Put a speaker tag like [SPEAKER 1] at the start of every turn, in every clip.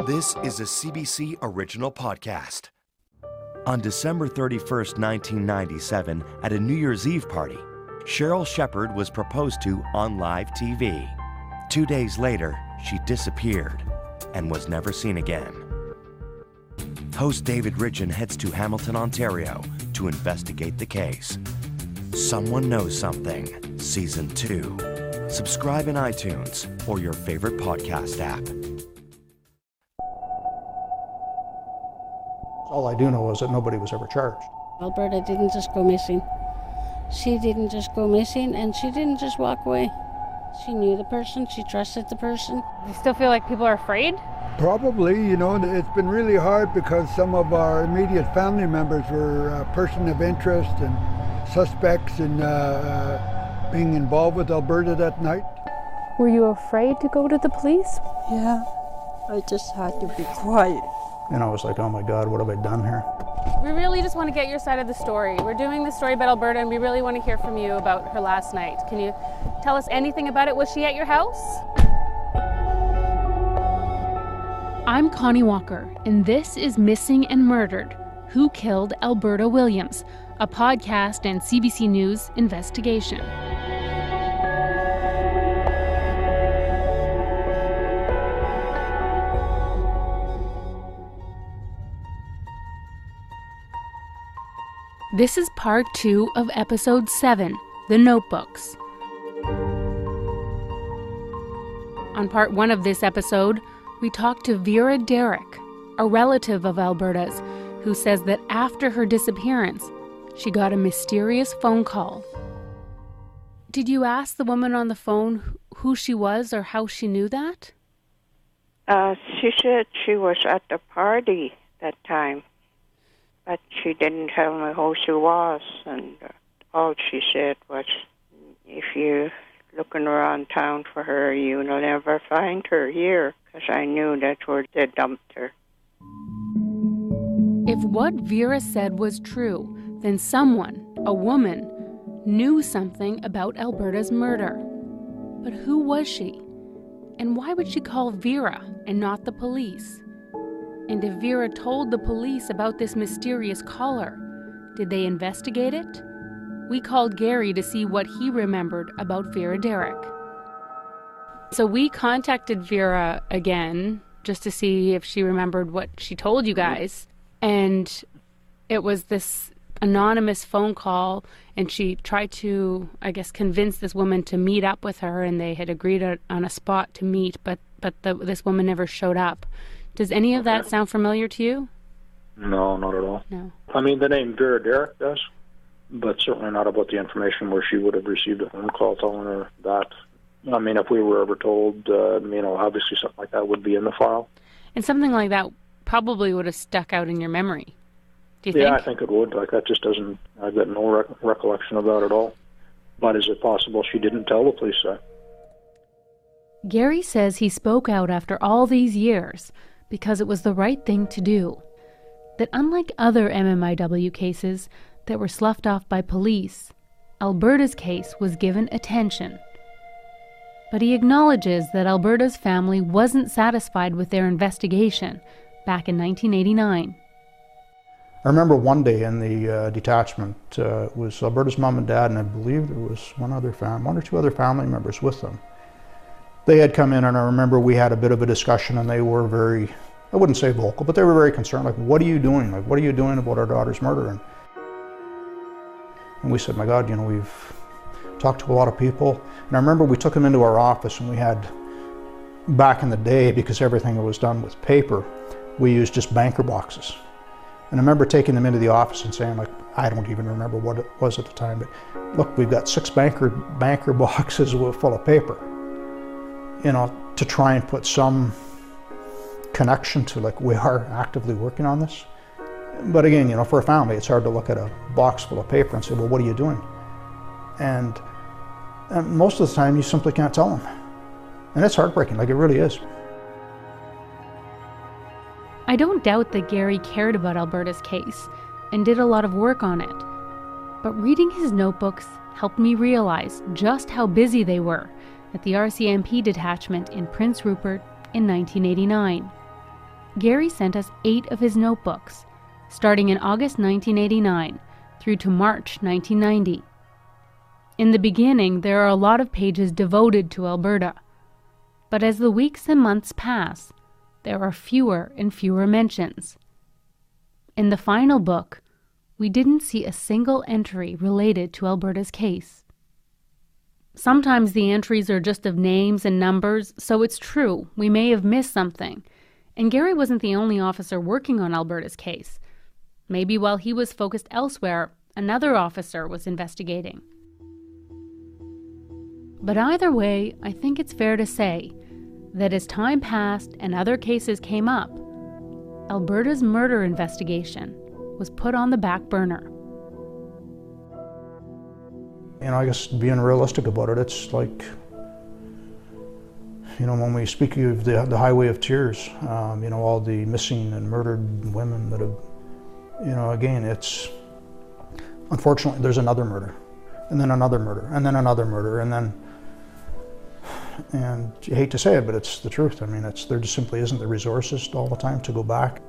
[SPEAKER 1] This is a CBC original podcast. On December 31st, 1997, at a New Year's Eve party, Cheryl Shepard was proposed to on live TV. 2 days later, she disappeared and was never seen again. Host David Ridgen heads to Hamilton, Ontario to investigate the case. Someone Knows Something, Season 2. Subscribe in iTunes or your favorite podcast app.
[SPEAKER 2] All I do know is that nobody was ever charged.
[SPEAKER 3] Alberta didn't just go missing. She didn't just go missing, and she didn't just walk away. She knew the person, she trusted the person.
[SPEAKER 4] Do you still feel like people are afraid?
[SPEAKER 5] Probably, it's been really hard because some of our immediate family members were a person of interest and suspects in being involved with Alberta that night.
[SPEAKER 4] Were you afraid to go to the police?
[SPEAKER 3] Yeah, I just had to be quiet.
[SPEAKER 2] And I was like, oh my God, what have I done here?
[SPEAKER 4] We really just want to get your side of the story. We're doing the story about Alberta, and we really want to hear from you about her last night. Can you tell us anything about it? Was she at your house? I'm Connie Walker, and this is Missing and Murdered: Who Killed Alberta Williams, a podcast and CBC News investigation. This is part 2 of episode 7, The Notebooks. On part 1 of this episode, we talked to Vera Derrick, a relative of Alberta's, who says that after her disappearance, she got a mysterious phone call. Did you ask the woman on the phone who she was or how she knew that?
[SPEAKER 6] She said she was at the party that time. But she didn't tell me who she was, and all she said was, if you're looking around town for her, you'll never find her here, because I knew that's where they dumped her.
[SPEAKER 4] If what Vera said was true, then someone, a woman, knew something about Alberta's murder. But who was she? And why would she call Vera and not the police? And if Vera told the police about this mysterious caller, did they investigate it? We called Gary to see what he remembered about Vera Derrick. So we contacted Vera again just to see if she remembered what she told you guys. And it was this anonymous phone call, and she tried to, convince this woman to meet up with her, and they had agreed on a spot to meet, but this woman never showed up. Does any of that sound familiar to you?
[SPEAKER 7] No, not at all.
[SPEAKER 4] No.
[SPEAKER 7] I mean, the name Vera Derrick does, but certainly not about the information where she would have received a phone call telling her that. I mean, if we were ever told, obviously something like that would be in the file.
[SPEAKER 4] And something like that probably would have stuck out in your memory. Do you think?
[SPEAKER 7] Yeah, I think it would. That just doesn't, I've got no recollection of that at all. But is it possible she didn't tell the police that?
[SPEAKER 4] Gary says he spoke out after all these years because it was the right thing to do. That unlike other MMIW cases that were sloughed off by police, Alberta's case was given attention. But he acknowledges that Alberta's family wasn't satisfied with their investigation back in 1989.
[SPEAKER 2] I remember one day in the detachment, it was Alberta's mom and dad, and I believe there was one or two other family members with them. They had come in, and I remember we had a bit of a discussion, and they were very, I wouldn't say vocal, but they were very concerned, like, what are you doing? Like, what are you doing about our daughter's murder? And we said, my God, we've talked to a lot of people. And I remember we took them into our office, and we had, back in the day, because everything was done with paper, we used just banker boxes. And I remember taking them into the office and saying, like, I don't even remember what it was at the time, but look, we've got 6 banker boxes full of paper. To try and put some connection to, like, we are actively working on this. But again, for a family, it's hard to look at a box full of paper and say, well, what are you doing? And most of the time, you simply can't tell them. And it's heartbreaking, like it really is.
[SPEAKER 4] I don't doubt that Gary cared about Alberta's case and did a lot of work on it. But reading his notebooks helped me realize just how busy they were at the RCMP detachment in Prince Rupert in 1989. Gary sent us 8 of his notebooks, starting in August 1989 through to March 1990. In the beginning, there are a lot of pages devoted to Alberta, but as the weeks and months pass, there are fewer and fewer mentions. In the final book, we didn't see a single entry related to Alberta's case. Sometimes the entries are just of names and numbers, so it's true, we may have missed something. And Gary wasn't the only officer working on Alberta's case. Maybe while he was focused elsewhere, another officer was investigating. But either way, I think it's fair to say that as time passed and other cases came up, Alberta's murder investigation was put on the back burner.
[SPEAKER 2] I guess being realistic about it, it's like, when we speak of the highway of tears, all the missing and murdered women that have, again, it's, unfortunately, there's another murder, and then another murder, and then another murder, and you hate to say it, but it's the truth. There just simply isn't the resources all the time to go back.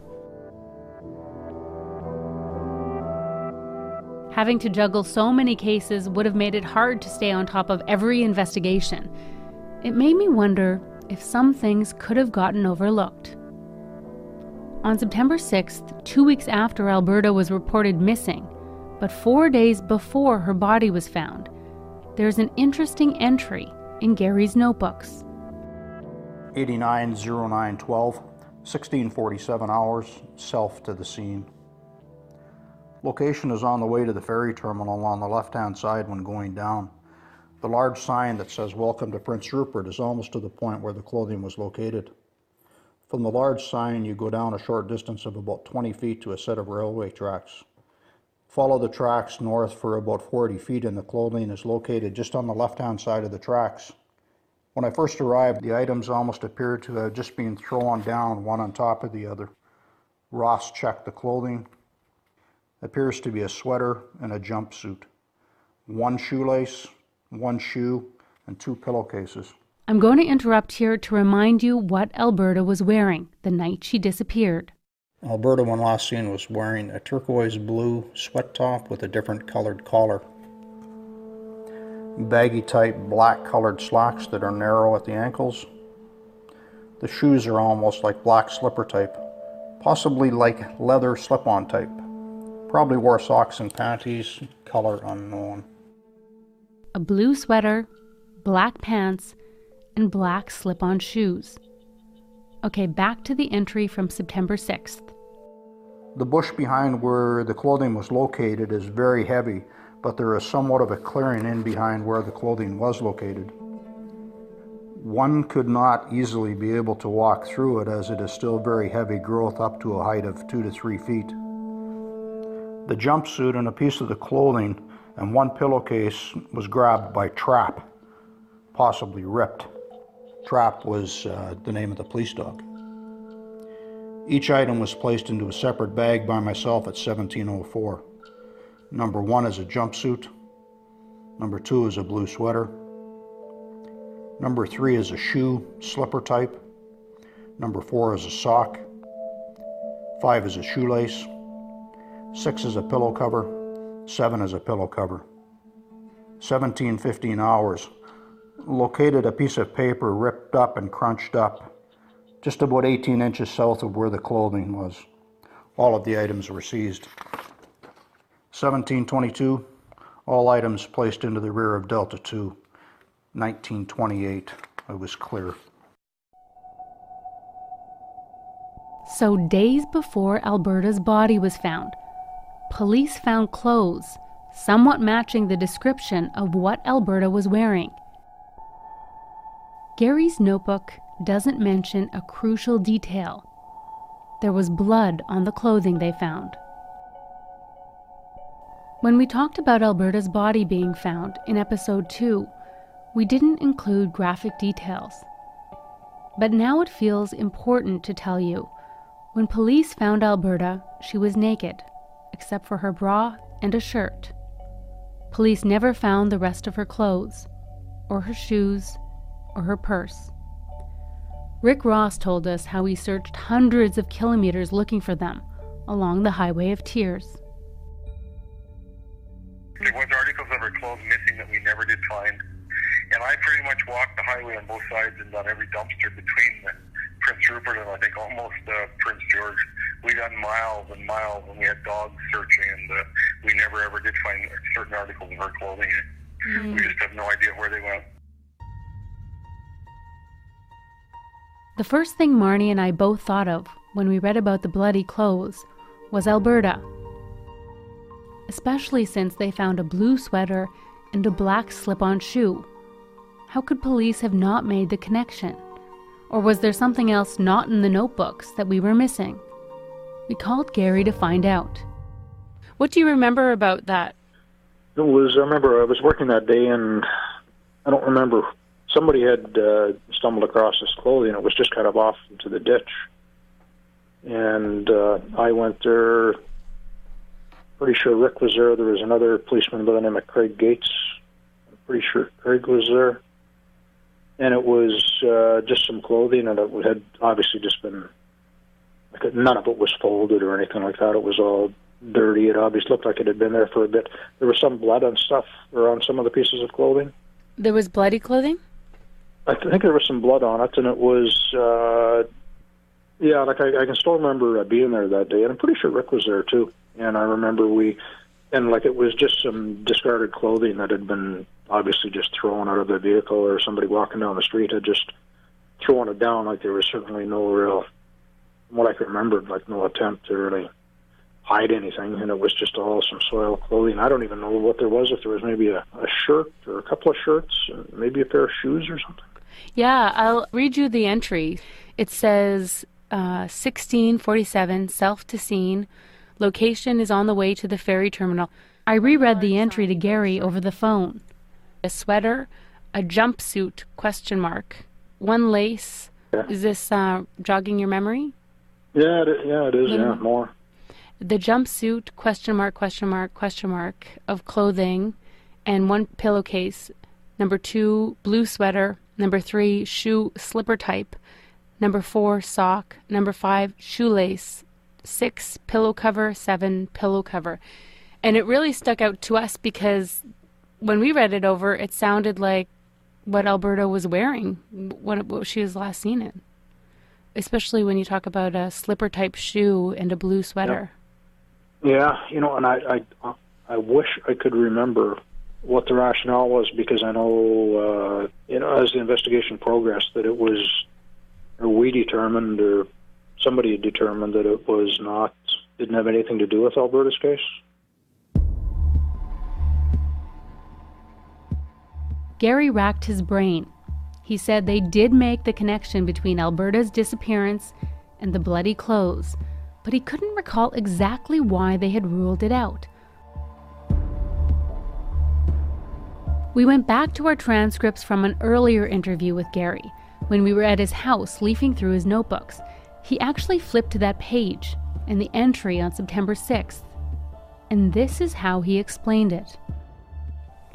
[SPEAKER 4] Having to juggle so many cases would have made it hard to stay on top of every investigation. It made me wonder if some things could have gotten overlooked. On September 6th, 2 weeks after Alberta was reported missing, but 4 days before her body was found, there's an interesting entry in Gary's notebooks.
[SPEAKER 2] 890912, 1647 hours, self to the scene. Location is on the way to the ferry terminal on the left-hand side when going down. The large sign that says "Welcome to Prince Rupert" is almost to the point where the clothing was located. From the large sign, you go down a short distance of about 20 feet to a set of railway tracks. Follow the tracks north for about 40 feet and the clothing is located just on the left-hand side of the tracks. When I first arrived, the items almost appeared to have just been thrown down one on top of the other. Ross checked the clothing. Appears to be a sweater and a jumpsuit. 1 shoelace, 1 shoe, and 2 pillowcases.
[SPEAKER 4] I'm going to interrupt here to remind you what Alberta was wearing the night she disappeared.
[SPEAKER 2] Alberta, when last seen, was wearing a turquoise blue sweat top with a different colored collar. Baggy type black colored slacks that are narrow at the ankles. The shoes are almost like black slipper type, possibly like leather slip-on type. Probably wore socks and panties, color unknown.
[SPEAKER 4] A blue sweater, black pants, and black slip-on shoes. Okay, back to the entry from September 6th.
[SPEAKER 2] The bush behind where the clothing was located is very heavy, but there is somewhat of a clearing in behind where the clothing was located. One could not easily be able to walk through it as it is still very heavy growth up to a height of 2 to 3 feet. The jumpsuit and a piece of the clothing and 1 pillowcase was grabbed by Trap, possibly ripped. Trap was the name of the police dog. Each item was placed into a separate bag by myself at 1704. Number 1 is a jumpsuit. Number 2 is a blue sweater. Number 3 is a shoe, slipper type. Number 4 is a sock. 5 is a shoelace. 6 is a pillow cover. 7 is a pillow cover. 17:15 hours. Located a piece of paper ripped up and crunched up, just about 18 inches south of where the clothing was. All of the items were seized. 1722, all items placed into the rear of Delta 2. 1928, it was clear.
[SPEAKER 4] So days before Alberta's body was found, police found clothes somewhat matching the description of what Alberta was wearing. Gary's notebook doesn't mention a crucial detail. There was blood on the clothing they found. When we talked about Alberta's body being found in episode 2, we didn't include graphic details. But now it feels important to tell you, when police found Alberta, she was naked, except for her bra and a shirt. Police never found the rest of her clothes, or her shoes, or her purse. Rick Ross told us how he searched hundreds of kilometers looking for them along the Highway of Tears.
[SPEAKER 8] There was articles of her clothes missing that we never did find. And I pretty much walked the highway on both sides and done every dumpster between Prince Rupert and I think almost Prince George. We done miles and miles, and we had dogs searching, and we never ever did find certain articles of her clothing. We just have no idea where they went.
[SPEAKER 4] The first thing Marnie and I both thought of when we read about the bloody clothes was Alberta. Especially since they found a blue sweater and a black slip-on shoe. How could police have not made the connection? Or was there something else not in the notebooks that we were missing? We called Gary to find out. What do you remember about that?
[SPEAKER 7] I remember I was working that day, and I don't remember. Somebody had stumbled across this clothing. It was just kind of off into the ditch. And I went there. Pretty sure Rick was there. There was another policeman by the name of Craig Gates. I'm pretty sure Craig was there. And it was just some clothing, and it had obviously just been, none of it was folded or anything like that. It was all dirty. It obviously looked like it had been there for a bit. There was some blood on stuff, or on some of the pieces of clothing.
[SPEAKER 4] There was bloody clothing?
[SPEAKER 7] I think there was some blood on it, and it was, I can still remember being there that day, and I'm pretty sure Rick was there too. And I remember it was just some discarded clothing that had been obviously just thrown out of the vehicle, or somebody walking down the street had just thrown it down. Like, there was certainly no real, from what I can remember, like no attempt to really hide anything, and it was just all some soiled clothing. I don't even know what there was, if there was maybe a shirt or a couple of shirts, maybe a pair of shoes or something.
[SPEAKER 4] Yeah, I'll read you the entry. It says 1647, self to scene. Location is on the way to the ferry terminal. I reread the entry to Gary over the phone. A sweater, a jumpsuit, ? One lace.
[SPEAKER 7] Yeah.
[SPEAKER 4] Is this jogging your memory?
[SPEAKER 7] Yeah, it is, yeah, more.
[SPEAKER 4] The jumpsuit, ? Of clothing, and one pillowcase. Number 2, blue sweater. Number 3, shoe, slipper type. Number 4, sock. Number 5, shoelace. 6, pillow cover. 7, pillow cover. And it really stuck out to us because when we read it over, it sounded like what Alberta was wearing when she was last seen in. Especially when you talk about a slipper type shoe and a blue sweater.
[SPEAKER 7] Yeah, and I wish I could remember what the rationale was, because I know, as the investigation progressed, that it was, or we determined, or somebody had determined that it was didn't have anything to do with Alberta's case.
[SPEAKER 4] Gary racked his brain. He said they did make the connection between Alberta's disappearance and the bloody clothes, but he couldn't recall exactly why they had ruled it out. We went back to our transcripts from an earlier interview with Gary, when we were at his house leafing through his notebooks. He actually flipped to that page and the entry on September 6th. And this is how he explained it.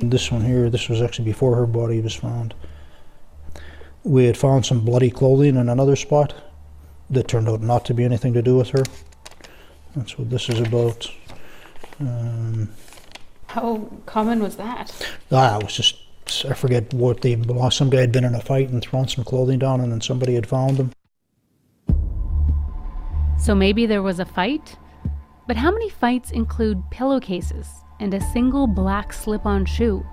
[SPEAKER 2] This one here, this was actually before her body was found. We had found some bloody clothing in another spot that turned out not to be anything to do with her. That's what this is about.
[SPEAKER 4] How common was that?
[SPEAKER 2] It was just, I forget what they lost. Some guy had been in a fight and thrown some clothing down, and then somebody had found them.
[SPEAKER 4] So maybe there was a fight? But how many fights include pillowcases and a single black slip-on shoe?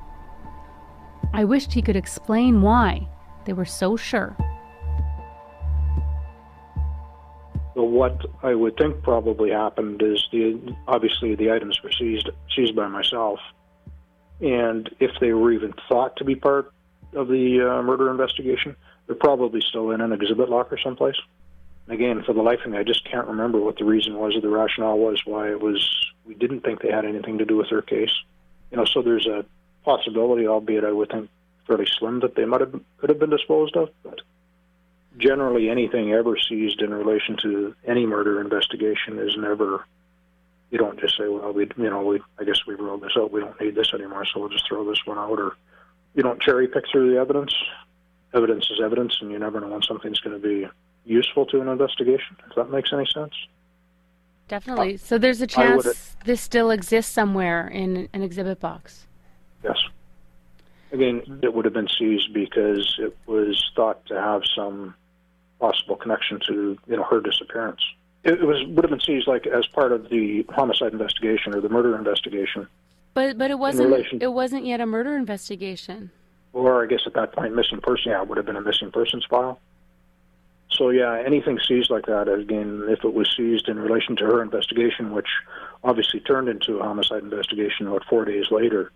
[SPEAKER 4] I wished he could explain why they were so sure.
[SPEAKER 7] So what I would think probably happened is obviously the items were seized by myself, and if they were even thought to be part of the murder investigation, they're probably still in an exhibit locker someplace. Again, for the life of me, I just can't remember what the reason was or the rationale was why we didn't think they had anything to do with their case. So there's a possibility, albeit I would think fairly slim, that they could have been disposed of, but generally anything ever seized in relation to any murder investigation is never, you don't just say, well, I guess we ruled this out, we don't need this anymore, so we'll just throw this one out, or you don't cherry pick through the evidence. evidence is evidence, and you never know when something's going to be useful to an investigation, if that makes any sense.
[SPEAKER 4] Definitely. So there's a chance this still exists somewhere in an exhibit box.
[SPEAKER 7] Yes. Again, it would have been seized because it was thought to have some possible connection to, her disappearance. It would have been seized like as part of the homicide investigation or the murder investigation.
[SPEAKER 4] But it wasn't yet a murder investigation.
[SPEAKER 7] Or I guess at that point, missing person, it would have been a missing persons file. So yeah, anything seized like that, again, if it was seized in relation to her investigation, which obviously turned into a homicide investigation about 4 days later,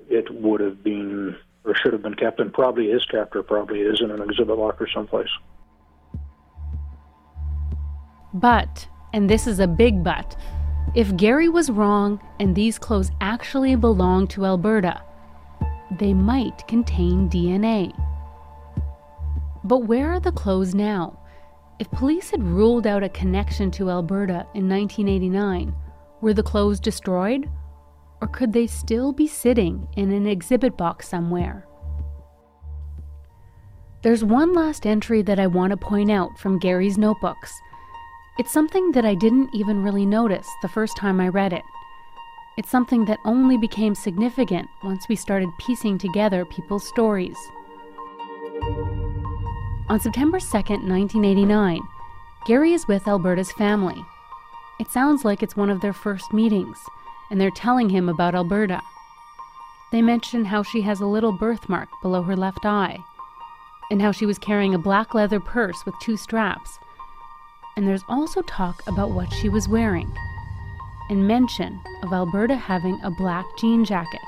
[SPEAKER 7] it would have been, or should have been kept, and probably is kept, or probably is in an exhibit locker someplace.
[SPEAKER 4] But, and this is a big but, if Gary was wrong and these clothes actually belong to Alberta, they might contain DNA. But where are the clothes now? If police had ruled out a connection to Alberta in 1989, were the clothes destroyed? Or could they still be sitting in an exhibit box somewhere? There's one last entry that I want to point out from Gary's notebooks. It's something that I didn't even really notice the first time I read it. It's something that only became significant once we started piecing together people's stories. On September 2nd, 1989, Gary is with Alberta's family. It sounds like it's one of their first meetings, and they're telling him about Alberta. They mention how she has a little birthmark below her left eye, and how she was carrying a black leather purse with 2 straps. And there's also talk about what she was wearing, and mention of Alberta having a black jean jacket.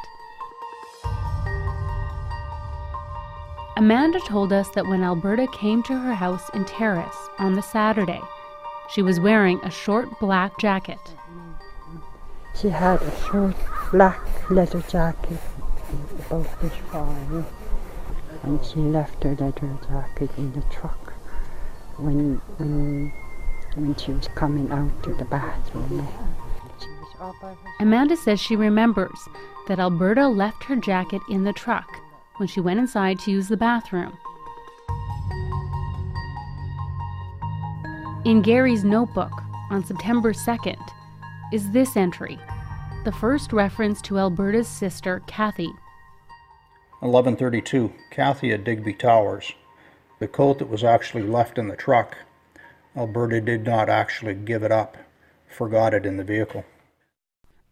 [SPEAKER 4] Amanda told us that when Alberta came to her house in Terrace on the Saturday, she was wearing a short black jacket.
[SPEAKER 9] She had a short black leather jacket about this far, and she left her leather jacket in the truck when she was coming out to the bathroom.
[SPEAKER 4] Amanda says she remembers that Alberta left her jacket in the truck when she went inside to use the bathroom. In Gary's notebook on September 2nd is this entry, the first reference to Alberta's sister, Kathy.
[SPEAKER 2] 11:32, Kathy at Digby Towers. The coat that was actually left in the truck, Alberta did not actually give it up, forgot it in the vehicle.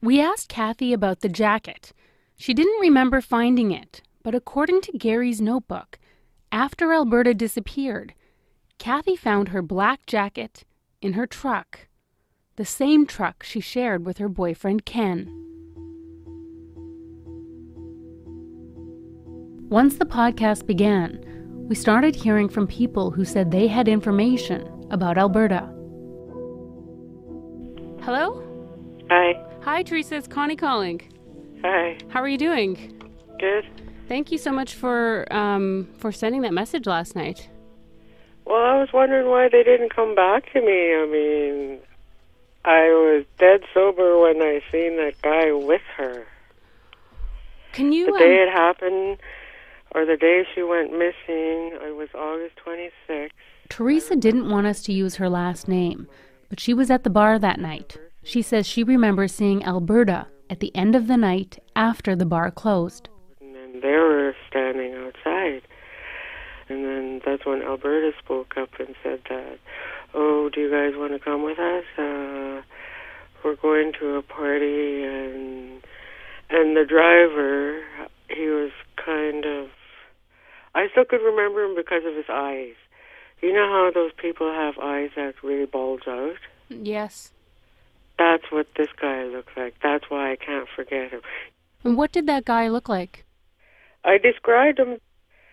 [SPEAKER 4] We asked Kathy about the jacket. She didn't remember finding it, but according to Gary's notebook, after Alberta disappeared, Kathy found her black jacket in her truck, the same truck she shared with her boyfriend Ken. Once the podcast began, we started hearing from people who said they had information about Alberta. Hello?
[SPEAKER 10] Hi.
[SPEAKER 4] Hi, Teresa. It's Connie calling.
[SPEAKER 10] Hi.
[SPEAKER 4] How are you doing?
[SPEAKER 10] Good.
[SPEAKER 4] Thank you so much for sending that message last night.
[SPEAKER 10] Well, I was wondering why they didn't come back to me. I mean, I was dead sober when I seen that guy with her.
[SPEAKER 4] Can you...
[SPEAKER 10] The day it happened, or the day she went missing, it was August 26th.
[SPEAKER 4] Teresa didn't want us to use her last name, but she was at the bar that night. She says she remembers seeing Alberta at the end of the night after the bar closed.
[SPEAKER 10] And then they were standing outside. And then that's when Alberta spoke up and said that, oh, do you guys want to come with us? We're going to a party. And the driver, he was kind of... I still could remember him because of his eyes. You know how those people have eyes that really bulge out?
[SPEAKER 4] Yes.
[SPEAKER 10] That's what this guy looks like. That's why I can't forget him.
[SPEAKER 4] And what did that guy look like?
[SPEAKER 10] I described him.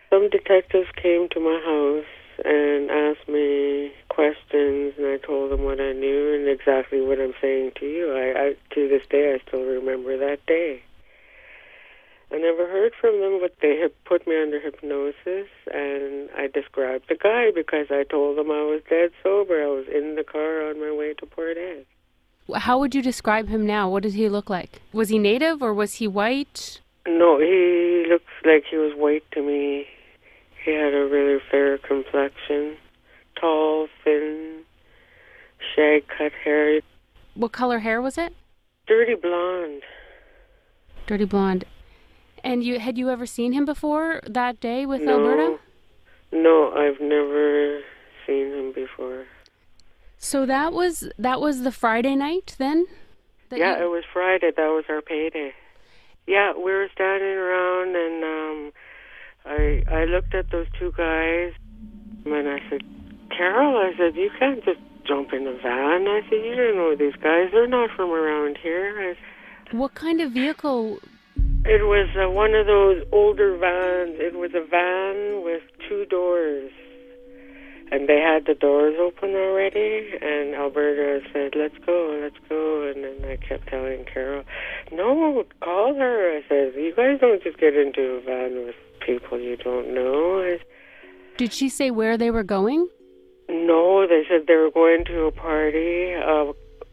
[SPEAKER 10] Some detectives came to my house and asked me questions, and I told them what I knew and exactly what I'm saying to you. I to this day, I still remember that day. I never heard from them, but they had put me under hypnosis, and I described the guy because I told them I was dead sober. I was in the car on my way to Port Ed.
[SPEAKER 4] How would you describe him now? What did he look like? Was he native or was he white?
[SPEAKER 10] No, he looks like he was white to me. He had a really fair complexion, tall, thin, shag-cut hair.
[SPEAKER 4] What color hair was it?
[SPEAKER 10] Dirty blonde.
[SPEAKER 4] Dirty blonde. And had you ever seen him before that day with
[SPEAKER 10] No.
[SPEAKER 4] Alberta?
[SPEAKER 10] No, I've never seen him before.
[SPEAKER 4] So that was the Friday night then?
[SPEAKER 10] Yeah, it was Friday. That was our payday. Yeah, we were standing around, and I looked at those two guys, and I said, Carol, I said, you can't just jump in the van. I said, you don't know these guys. They're not from around here.
[SPEAKER 4] What kind of vehicle?
[SPEAKER 10] It was one of those older vans. It was a van with two doors. And they had the doors open already, and Alberta said, let's go. And then I kept telling Carol, no, call her. I said, you guys don't just get into a van with people you don't know.
[SPEAKER 4] Did she say where they were going?
[SPEAKER 10] No, they said they were going to a party.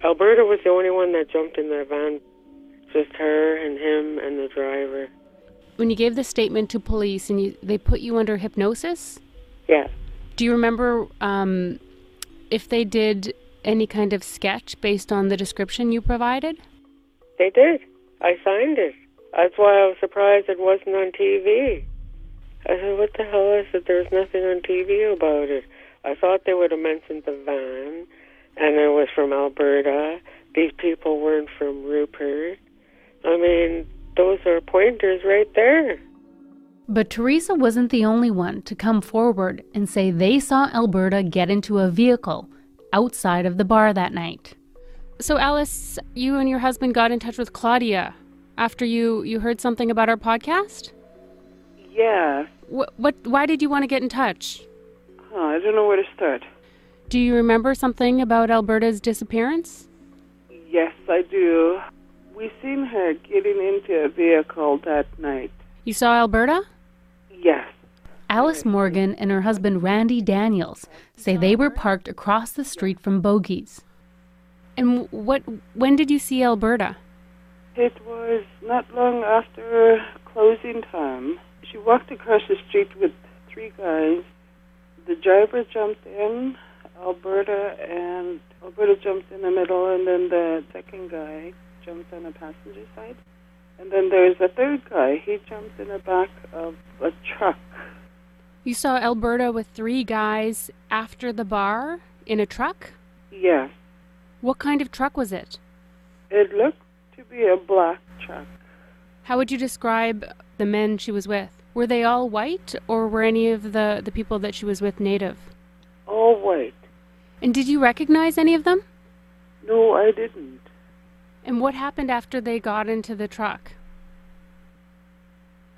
[SPEAKER 10] Alberta was the only one that jumped in the van. Just her and him and the driver.
[SPEAKER 4] When you gave the statement to police and they put you under hypnosis?
[SPEAKER 10] Yeah.
[SPEAKER 4] Do you remember if they did any kind of sketch based on the description you provided?
[SPEAKER 10] They did. I signed it. That's why I was surprised it wasn't on TV. I said, what the hell? I said, there's nothing on TV about it. I thought they would have mentioned the van, and it was from Alberta. These people weren't from Rupert. I mean, those are pointers right there.
[SPEAKER 4] But Teresa wasn't the only one to come forward and say they saw Alberta get into a vehicle outside of the bar that night. So Alice, you and your husband got in touch with Claudia after you heard something about our podcast?
[SPEAKER 11] Yeah.
[SPEAKER 4] Why did you want to get in touch?
[SPEAKER 11] I don't know where to start.
[SPEAKER 4] Do you remember something about Alberta's disappearance?
[SPEAKER 11] Yes, I do. We seen her getting into a vehicle that night.
[SPEAKER 4] You saw Alberta?
[SPEAKER 11] Yes.
[SPEAKER 4] Alice Morgan and her husband Randy Daniels say they were parked across the street from Bogey's. And when did you see Alberta?
[SPEAKER 11] It was not long after closing time. She walked across the street with three guys. The driver jumped in, Alberta jumped in the middle, and then the second guy jumped on the passenger side. And then there's a third guy. He jumped in the back of a truck.
[SPEAKER 4] You saw Alberta with three guys after the bar in a truck?
[SPEAKER 11] Yes.
[SPEAKER 4] What kind of truck was it?
[SPEAKER 11] It looked to be a black truck.
[SPEAKER 4] How would you describe the men she was with? Were they all white, or were any of the people that she was with native?
[SPEAKER 11] All white.
[SPEAKER 4] And did you recognize any of them?
[SPEAKER 11] No, I didn't.
[SPEAKER 4] And what happened after they got into the truck?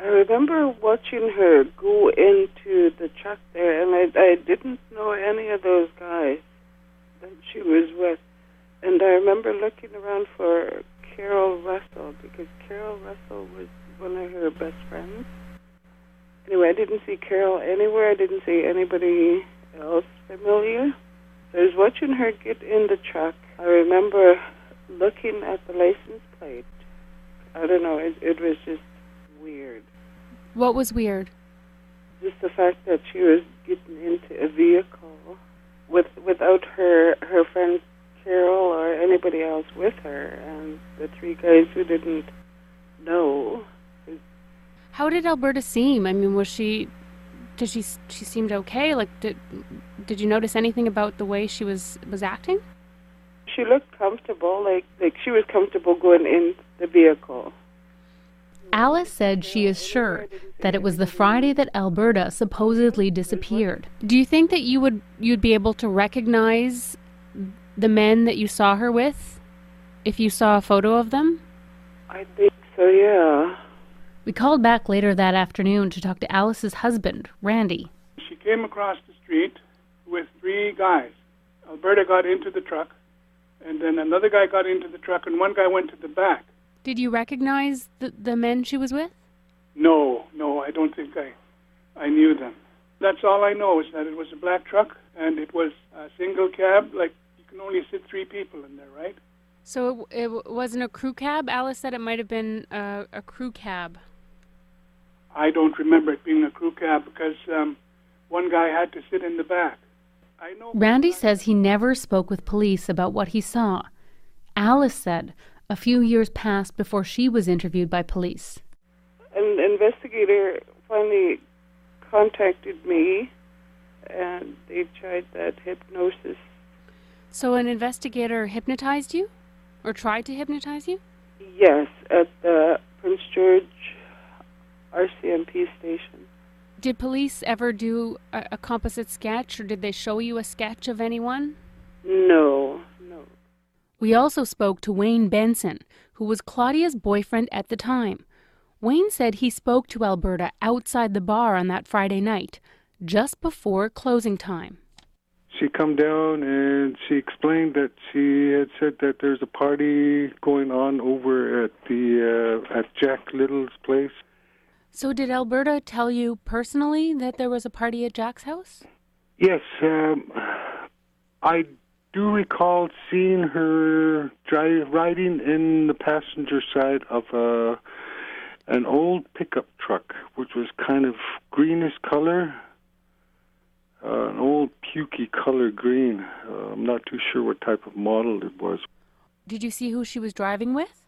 [SPEAKER 11] I remember watching her go into the truck there, and I didn't know any of those guys that she was with. And I remember looking around for Carol Russell, because Carol Russell was one of her best friends. Anyway, I didn't see Carol anywhere. I didn't see anybody else familiar. So I was watching her get in the truck. I remember looking at the license plate. I don't know, it was just weird.
[SPEAKER 4] What was weird?
[SPEAKER 11] Just the fact that she was getting into a vehicle without her friend Carol or anybody else with her, and the three guys who didn't know.
[SPEAKER 4] How did Alberta seem? I mean, she seemed okay? Like, did you notice anything about the way she was acting?
[SPEAKER 11] She looked comfortable, like she was comfortable going in the vehicle.
[SPEAKER 4] Alice said she is sure that it was the Friday that Alberta supposedly disappeared. Do you think that you'd be able to recognize the men that you saw her with if you saw a photo of them?
[SPEAKER 11] I think so, yeah.
[SPEAKER 4] We called back later that afternoon to talk to Alice's husband, Randy.
[SPEAKER 12] She came across the street with three guys. Alberta got into the truck, and then another guy got into the truck, and one guy went to the back.
[SPEAKER 4] Did you recognize the men she was with?
[SPEAKER 12] No, I don't think I knew them. That's all I know, is that it was a black truck, and it was a single cab, like you can only sit three people in there, right?
[SPEAKER 4] So it wasn't a crew cab? Alice said it might have been a crew cab.
[SPEAKER 12] I don't remember it being a crew cab because one guy had to sit in the back. I know.
[SPEAKER 4] Randy says he never spoke with police about what he saw. Alice said a few years passed before she was interviewed by police.
[SPEAKER 11] An investigator finally contacted me, and they tried that hypnosis.
[SPEAKER 4] So an investigator hypnotized you? Or tried to hypnotize you?
[SPEAKER 11] Yes, at the Prince George RCMP station.
[SPEAKER 4] Did police ever do a composite sketch, or did they show you a sketch of anyone?
[SPEAKER 11] No.
[SPEAKER 4] We also spoke to Wayne Benson, who was Claudia's boyfriend at the time. Wayne said he spoke to Alberta outside the bar on that Friday night, just before closing time.
[SPEAKER 13] She come down and she explained that she had said that there's a party going on over at Jack Little's place.
[SPEAKER 4] So did Alberta tell you personally that there was a party at Jack's house?
[SPEAKER 13] Yes, I do recall seeing her riding in the passenger side of an old pickup truck, which was kind of greenish color, an old pukey color green. I'm not too sure what type of model it was.
[SPEAKER 4] Did you see who she was driving with?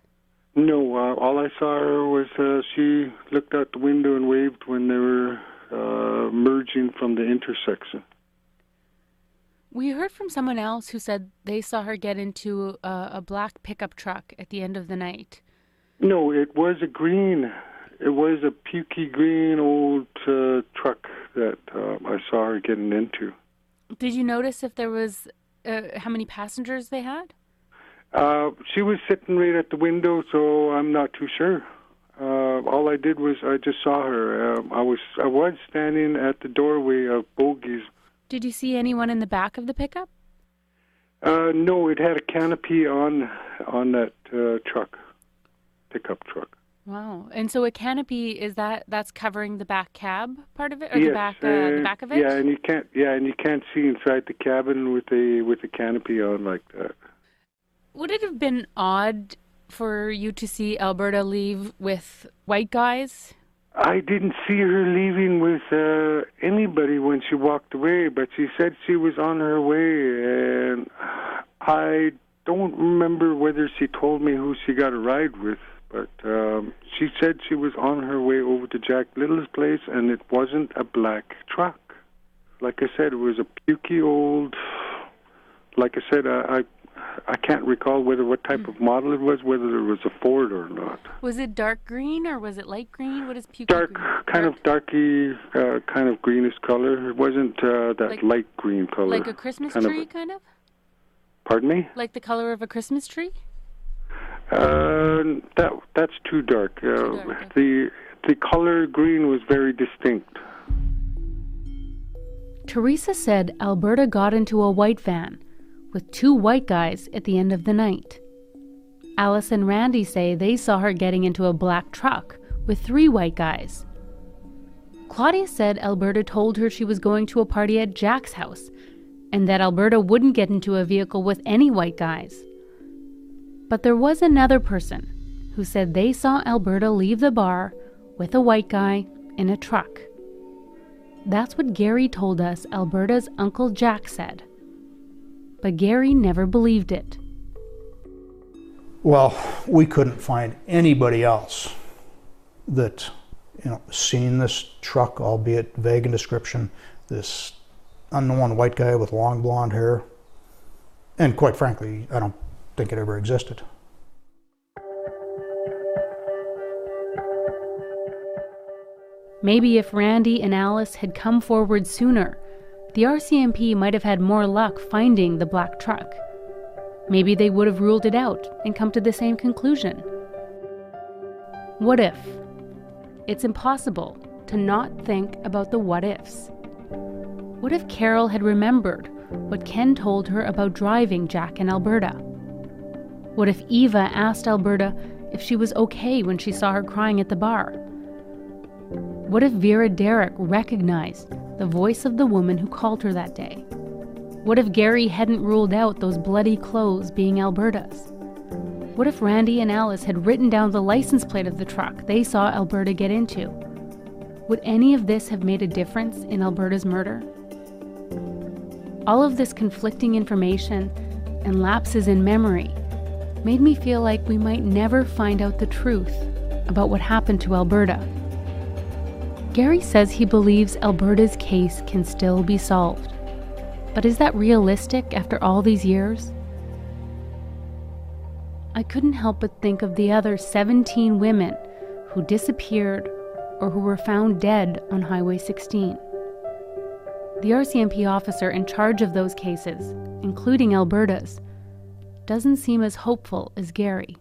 [SPEAKER 13] No, all I saw her was she looked out the window and waved when they were merging from the intersection.
[SPEAKER 4] We heard from someone else who said they saw her get into a black pickup truck at the end of the night.
[SPEAKER 13] No, it was a green. It was a pukey green old truck that I saw her getting into.
[SPEAKER 4] Did you notice if there was how many passengers they had?
[SPEAKER 13] She was sitting right at the window, so I'm not too sure. All I did was I just saw her. I was standing at the doorway of Bogey's.
[SPEAKER 4] Did you see anyone in the back of the pickup?
[SPEAKER 13] No, it had a canopy on that pickup truck.
[SPEAKER 4] Wow! And so a canopy that's covering the back cab part of it, or
[SPEAKER 13] yes,
[SPEAKER 4] the back of it?
[SPEAKER 13] Yeah, and you can't see inside the cabin with a canopy on like that.
[SPEAKER 4] Would it have been odd for you to see Alberta leave with white guys?
[SPEAKER 13] I didn't see her leaving with anybody when she walked away, but she said she was on her way, and I don't remember whether she told me who she got a ride with, but she said she was on her way over to Jack Little's place, and it wasn't a black truck. Like I said, it was a pukey old, like I said, I can't recall what type of model it was, whether it was a Ford or not.
[SPEAKER 4] Was it dark green or was it light green? What is pukey
[SPEAKER 13] dark,
[SPEAKER 4] green?
[SPEAKER 13] Kind of darky, kind of greenish color. It wasn't that light green color.
[SPEAKER 4] Like a Christmas tree, kind of?
[SPEAKER 13] Pardon me?
[SPEAKER 4] Like the color of a Christmas tree?
[SPEAKER 13] That's too dark. The color green was very distinct.
[SPEAKER 4] Teresa said Alberta got into a white van with two white guys at the end of the night. Alice and Randy say they saw her getting into a black truck with three white guys. Claudia said Alberta told her she was going to a party at Jack's house and that Alberta wouldn't get into a vehicle with any white guys. But there was another person who said they saw Alberta leave the bar with a white guy in a truck. That's what Gary told us Alberta's Uncle Jack said. But Gary never believed it.
[SPEAKER 2] Well, we couldn't find anybody else that, seen this truck, albeit vague in description, this unknown white guy with long blonde hair. And quite frankly, I don't think it ever existed.
[SPEAKER 4] Maybe if Randy and Alice had come forward sooner, the RCMP might have had more luck finding the black truck. Maybe they would have ruled it out and come to the same conclusion. What if? It's impossible to not think about the what ifs. What if Carol had remembered what Ken told her about driving Jack and Alberta? What if Eva asked Alberta if she was okay when she saw her crying at the bar? What if Vera Derrick recognized the voice of the woman who called her that day? What if Gary hadn't ruled out those bloody clothes being Alberta's? What if Randy and Alice had written down the license plate of the truck they saw Alberta get into? Would any of this have made a difference in Alberta's murder? All of this conflicting information and lapses in memory made me feel like we might never find out the truth about what happened to Alberta. Gary says he believes Alberta's case can still be solved. But is that realistic after all these years? I couldn't help but think of the other 17 women who disappeared or who were found dead on Highway 16. The RCMP officer in charge of those cases, including Alberta's, doesn't seem as hopeful as Gary.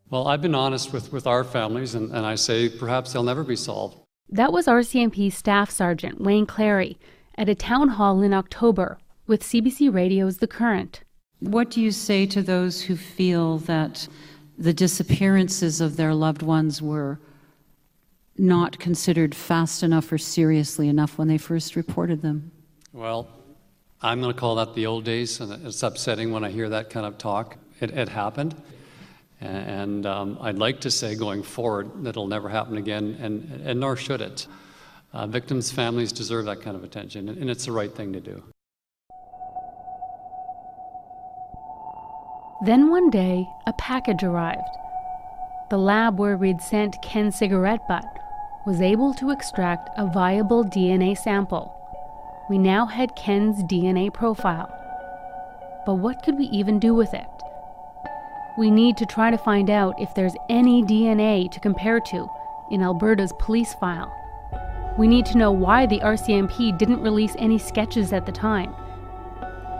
[SPEAKER 14] Well, I've been honest with our families, and I say perhaps they'll never be solved.
[SPEAKER 4] That was RCMP Staff Sergeant Wayne Clary at a town hall in October with CBC Radio's The Current.
[SPEAKER 15] What do you say to those who feel that the disappearances of their loved ones were not considered fast enough or seriously enough when they first reported them?
[SPEAKER 14] Well, I'm going to call that the old days, and it's upsetting when I hear that kind of talk. It happened, and I'd like to say going forward that it'll never happen again, and nor should it. Victims' families deserve that kind of attention, and it's the right thing to do.
[SPEAKER 4] Then one day, a package arrived. The lab where we'd sent Ken's cigarette butt was able to extract a viable DNA sample. We now had Ken's DNA profile. But what could we even do with it? We need to try to find out if there's any DNA to compare to in Alberta's police file. We need to know why the RCMP didn't release any sketches at the time.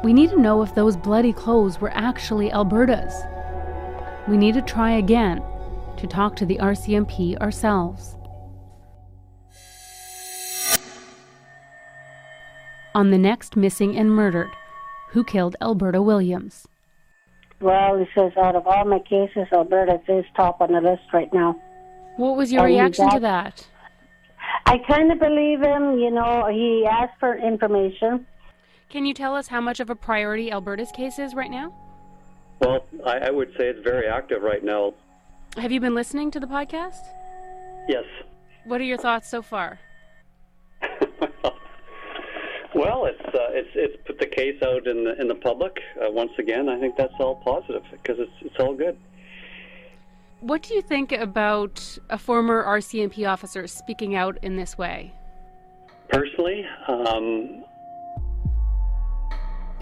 [SPEAKER 4] We need to know if those bloody clothes were actually Alberta's. We need to try again to talk to the RCMP ourselves. On the next Missing and Murdered, Who Killed Alberta Williams?
[SPEAKER 16] Well, he says out of all my cases, Alberta is top on the list right now.
[SPEAKER 4] What was your reaction to that?
[SPEAKER 16] I kind of believe him. You know, he asked for information.
[SPEAKER 4] Can you tell us how much of a priority Alberta's case is right now?
[SPEAKER 17] Well, I would say it's very active right now.
[SPEAKER 4] Have you been listening to the podcast?
[SPEAKER 17] Yes.
[SPEAKER 4] What are your thoughts so far?
[SPEAKER 17] Well, it's put the case out in the public. Once again, I think that's all positive because it's all good.
[SPEAKER 4] What do you think about a former RCMP officer speaking out in this way?
[SPEAKER 17] Personally,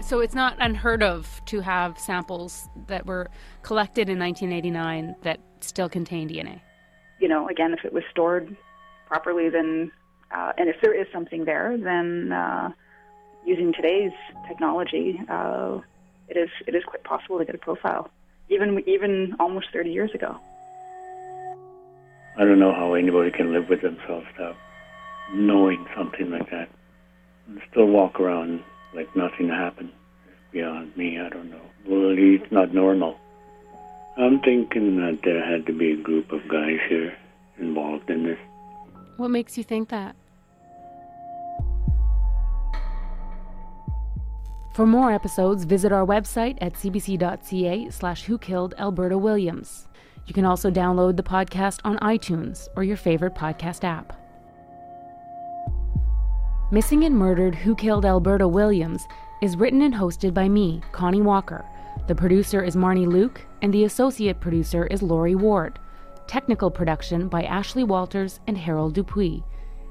[SPEAKER 4] So it's not unheard of to have samples that were collected in 1989 that still contain DNA.
[SPEAKER 18] You know, again, if it was stored properly, then, and if there is something there, then using today's technology, it is quite possible to get a profile, even almost 30 years ago.
[SPEAKER 19] I don't know how anybody can live with themselves without knowing something like that and still walk around like nothing happened. It's beyond me, I don't know. Well, it's not normal. I'm thinking that there had to be a group of guys here involved in this.
[SPEAKER 4] What makes you think that? For more episodes, visit our website at cbc.ca/Who Killed Alberta Williams. You can also download the podcast on iTunes or your favorite podcast app. Missing and Murdered, Who Killed Alberta Williams is written and hosted by me, Connie Walker. The producer is Marnie Luke, and the associate producer is Lori Ward. Technical production by Ashley Walters and Harold Dupuis.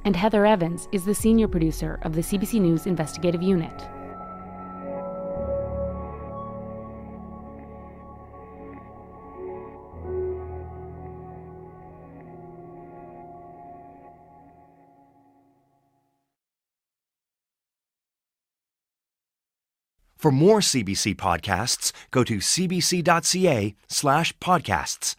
[SPEAKER 4] And Heather Evans is the senior producer of the CBC News Investigative Unit.
[SPEAKER 1] For more CBC podcasts, go to cbc.ca/podcasts.